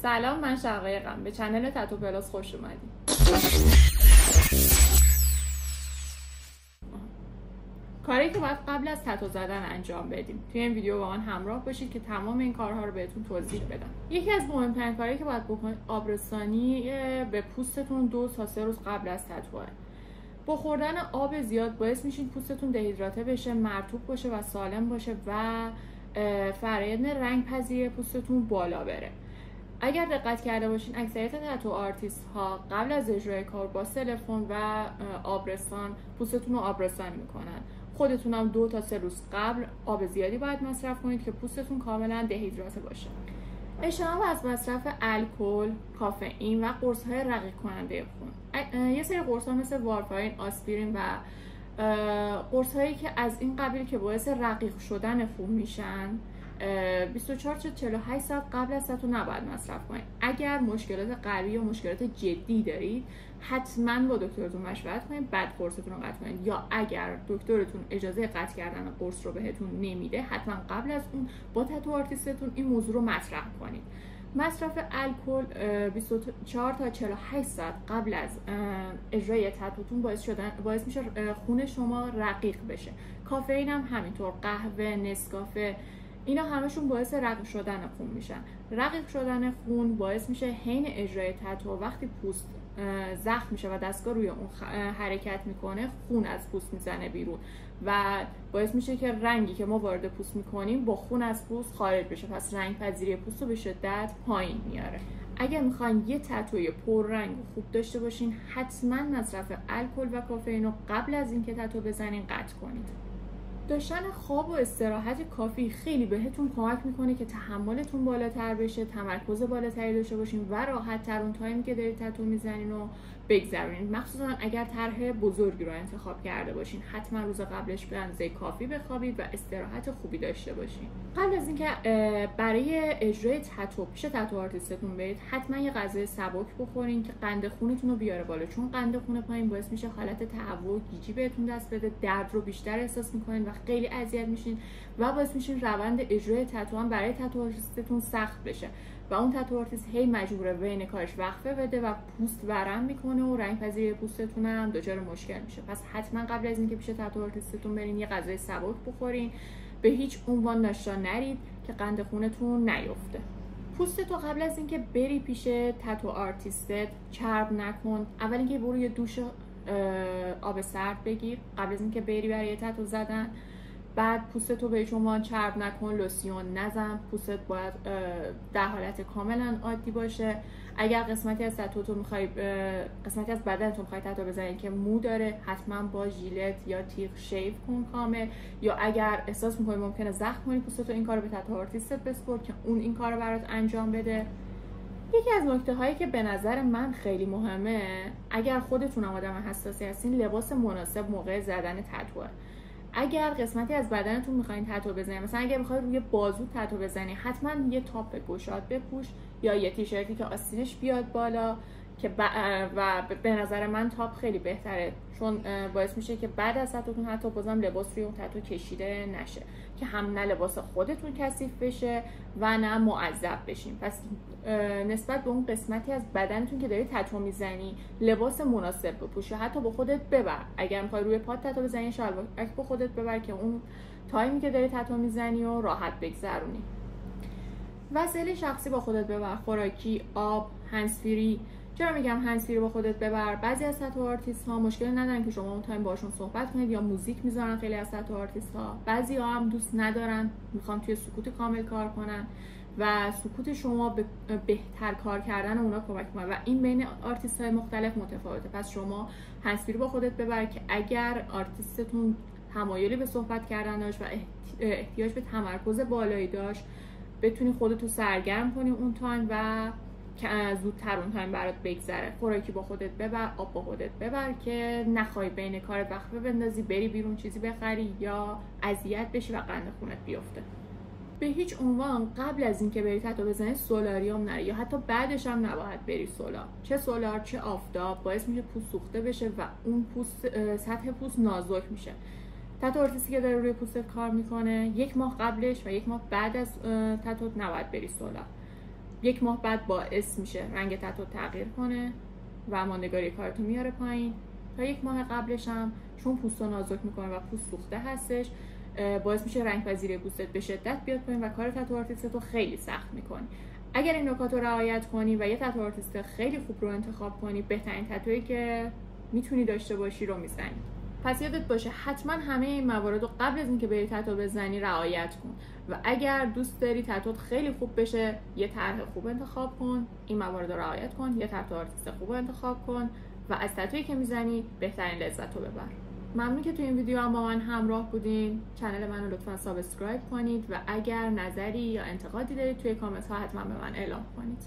سلام، من شقایقم. به چنل تتو پلاس خوش اومدید. کاری که باید قبل از تتو زدن انجام بدیم. توی این ویدیو با من همراه باشید که تمام این کارها رو بهتون توضیح بدم. یکی از مهمترین کارهایی که باید بکنید آبرسانی به پوستتون 2 تا 3 روز قبل از تتوه. با خوردن آب زیاد باعث میشین پوستتون دهیدراته بشه، مرطوب باشه و سالم باشه و فرآیند رنگ پذیری پوستتون بالا بره. اگر دقت کرده باشین اکثریت تتو آرتیست ها قبل از اجرای کار با تلفن و آبرسان پوستتون رو آبرسان میکنن. خودتون هم 2 تا 3 روز قبل آب زیادی باید مصرف کنید که پوستتون کاملا دهیدراته باشه. اجتناب از مصرف الکل، کافئین و قرص‌های رقیق کننده خون. یه سری قرص‌ها مثل وارفارین، آسپرین و قرص‌هایی که از این قبیل که باعث رقیق شدن خون میشن 24 تا 48 ساعت قبل از تتو نباید مصرف کنید. اگر مشکلات قلبی یا مشکلات جدی دارید حتما با دکترتون مشورت کنید بعد قرصتون رو قطع کنید، یا اگر دکترتون اجازه قطع کردن قرص رو بهتون نمیده حتما قبل از اون با تتو آرتیستتون این موضوع رو مطرح کنید. مصرف الکل 24 تا 48 ساعت قبل از اجرای تتوتون باعث میشه خون شما رقیق بشه. کافئین هم همینطور، قهوه، نسکافه، اینا همشون باعث رقیق شدن خون میشن. رقیق شدن خون باعث میشه حین اجرای تتو وقتی پوست زخم میشه و دستگاه روی اون حرکت میکنه خون از پوست میزنه بیرون و باعث میشه که رنگی که ما وارد پوست میکنیم با خون از پوست خارج بشه، پس رنگ پذیری پوست رو به شدت پایین میاره. اگر میخواین یه تتوی پررنگ و خوب داشته باشین حتما مصرف الکل و کافئین رو قبل از اینکه تتو بزنین قطع کنید. داشتن خواب و استراحت کافی خیلی بهتون کمک میکنه که تحملتون بالاتر بشه، تمرکز بالاتری داشته باشین و راحت تر اون تایمی که دارید تتو میزنین و بگذرونید. مخصوصا اگر طرح بزرگی رو انتخاب کرده باشین حتما روز قبلش به اندازه کافی بخوابید و استراحت خوبی داشته باشین. قبل از اینکه برای اجرای تتو پیش تتو آرتیستتون برید حتما یه غذای سبک بخورین که قند خونتون رو بیاره بالا، چون قند خون پایین باعث میشه حالت تهوع و گیجی بهتون دست بده، درد رو بیشتر احساس میکنین و خیلی اذیت میشین و باعث میشین روند اجرای تتو هم برای تتو آرتیستتون سخت بشه و اون تتو آرتیست هی مجبوره بین کارش وقفه بده و پوست ورم میکنه و رنگ پذیری پوستتون هم دچار مشکل میشه. پس حتما قبل از اینکه پیش تتو آرتیستتون برین یه غذای سبک بخورین، به هیچ عنوان ناشتا نرید که قند خونتون نیفته. پوستتو قبل از اینکه بری پیش تتو آرتیستت چرب نکن. اول اینکه برو یه دوش آب سرد بگیر قبل از اینکه بری برای تتو زدن. بعد پوستتو به هیچ عنوان چرب نکن، لوسیون نزن. پوستت باید در حالت کاملا عادی باشه. اگر قسمتی از تتوتو میخوای قسمتی از بدنتو میخوای تتو بزنی که مو داره حتما با ژیلت یا تیغ شیو کن کامل، یا اگر احساس میکنی ممکنه زخم کنی پوستتو این کارو به تتو آرتیستت بسپر که اون این کارو برات انجام بده. یکی از نکته هایی که به نظر من خیلی مهمه، اگر خودتون آدم حساسی هستین لباس مناسب موقع زدن تتوه. اگر قسمتی از بدنتون میخواین تتو بزنید، مثلا اگر میخواید روی بازو تتو بزنید حتما یه تاپ گشاد بپوش یا یه تیشرتی که آستینش بیاد بالا که و به نظر من تاپ خیلی بهتره، چون باعث میشه که بعد از تتوتون حتی بازم لباس روی اون تتو کشیده نشه که هم نه لباس خودتون کثیف بشه و نه معذب بشین. پس نسبت به اون قسمتی از بدنتون که داری تتو میزنی لباس مناسب بپوش، یا حتی با خودت ببر. اگر میخوای روی پات تتو بزنی شلوار با خودت ببر که اون تایمی که داری تتو میزنی و راحت بگذرونی. وسایل شخصی با خودت ببر، خوراکی، آب، هندزفری. چرا میگم هندزفری با خودت ببر؟ بعضی از تتو آرتیست ها مشکل ندارن که شما اون تایم باشون صحبت کنید یا موزیک میذارن. خیلی از تتو آرتیست ها بعضی ها هم دوست ندارن، میخوان توی سکوت کامل کار کنن و سکوت شما به بهتر کار کردن اونا کمک میکنه و این بین آرتیست های مختلف متفاوته. پس شما هندزفری با خودت ببر که اگر آرتیستتون تمایلی به صحبت کردن داشت و احتیاج به تمرکز بالایی داشت بتونی خودتو سرگرم کنی اون تایم و که زودتر اون تایم برات بگذره. خوراکی با خودت ببر، آب با خودت ببر که نخوای بین کارت وقفه بندازی بری بیرون چیزی بخری یا اذیت بشی و قند خونت بیفته. به هیچ عنوان قبل از اینکه بری تتو بزنی سولاریوم نری یا حتی بعدش هم نباید بری سولار. چه سولار چه آفتاب باعث میشه پوست سوخته بشه و اون پوست سطح پوست نازک میشه. تتو آرتیستی که داره روی پوستت کار میکنه 1 ماه قبلش و 1 ماه بعد از تتو نباید بری سولار. 1 ماه بعد باعث میشه رنگ تتو تغییر کنه و ماندگاری کارتو میاره پایین. تا 1 ماه قبلش هم چون پوستو نازک میکنه و پوست سوخته هستش، باعث میشه رنگ پذیری پوستت به شدت بیاد پایین و کار تتو آرتیستو خیلی سخت میکنی. اگر این نکات رو رعایت کنی و یه تتو آرتیست خیلی خوب رو انتخاب کنی، بهترین تتویی که میتونی داشته باشی رو میزنی. پس یادت باشه حتما همه این موارد رو قبل از اینکه بری تتو بزنی رعایت کن و اگر دوست داری تتوت خیلی خوب بشه، یه طرح خوب انتخاب کن، این موارد رو رعایت کن، یه تتو آرتیست خوب انتخاب کن و از تتویی که میزنی بهترین لذت رو ببر. ممنون که تو این ویدیو هم با من همراه بودین. کانال منو لطفا سابسکرایب کنید و اگر نظری یا انتقادی دارید توی کامنت ها حتما به من اعلام کنید.